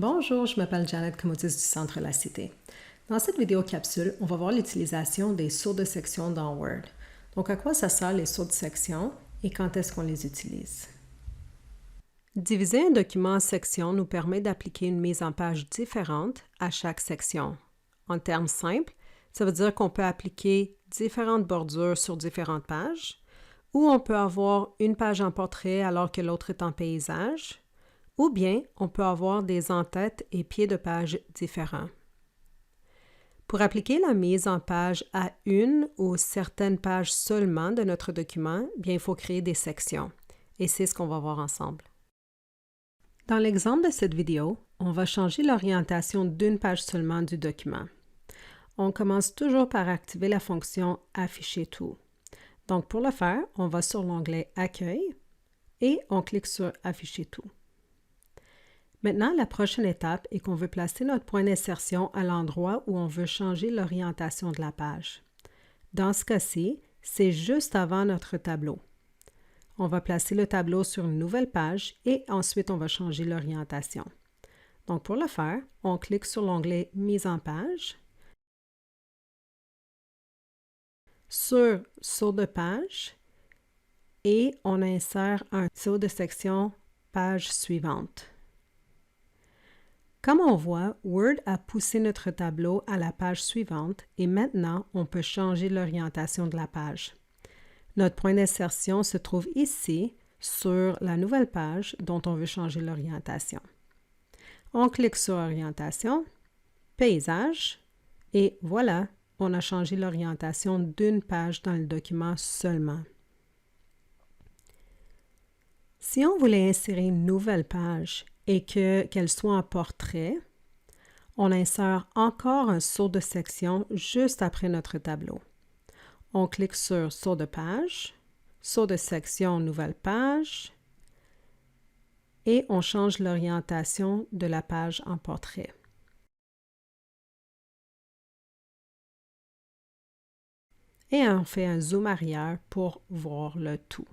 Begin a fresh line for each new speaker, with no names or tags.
Bonjour, je m'appelle Janet Comotis du Centre La Cité. Dans cette vidéo capsule, on va voir l'utilisation des sauts de section dans Word. Donc, à quoi ça sert les sauts de section et quand est-ce qu'on les utilise? Diviser un document en sections nous permet d'appliquer une mise en page différente à chaque section. En termes simples, ça veut dire qu'on peut appliquer différentes bordures sur différentes pages, ou on peut avoir une page en portrait alors que l'autre est en paysage, ou bien on peut avoir des en-têtes et pieds de page différents. Pour appliquer la mise en page à une ou certaines pages seulement de notre document, bien, il faut créer des sections, et c'est ce qu'on va voir ensemble. Dans l'exemple de cette vidéo, on va changer l'orientation d'une page seulement du document. On commence toujours par activer la fonction « Afficher tout ». Donc, pour le faire, on va sur l'onglet « Accueil » et on clique sur « Afficher tout ». Maintenant, la prochaine étape est qu'on veut placer notre point d'insertion à l'endroit où on veut changer l'orientation de la page. Dans ce cas-ci, c'est juste avant notre tableau. On va placer le tableau sur une nouvelle page et ensuite on va changer l'orientation. Donc pour le faire, on clique sur l'onglet « Mise en page », sur « Saut de page » et on insère un saut de section « Page suivante ». Comme on voit, Word a poussé notre tableau à la page suivante et maintenant, on peut changer l'orientation de la page. Notre point d'insertion se trouve ici, sur la nouvelle page dont on veut changer l'orientation. On clique sur Orientation, Paysage, et voilà, on a changé l'orientation d'une page dans le document seulement. Si on voulait insérer une nouvelle page et qu'elle soit en portrait, on insère encore un saut de section juste après notre tableau. On clique sur Saut de page, Saut de section Nouvelle page et on change l'orientation de la page en portrait. Et on fait un zoom arrière pour voir le tout.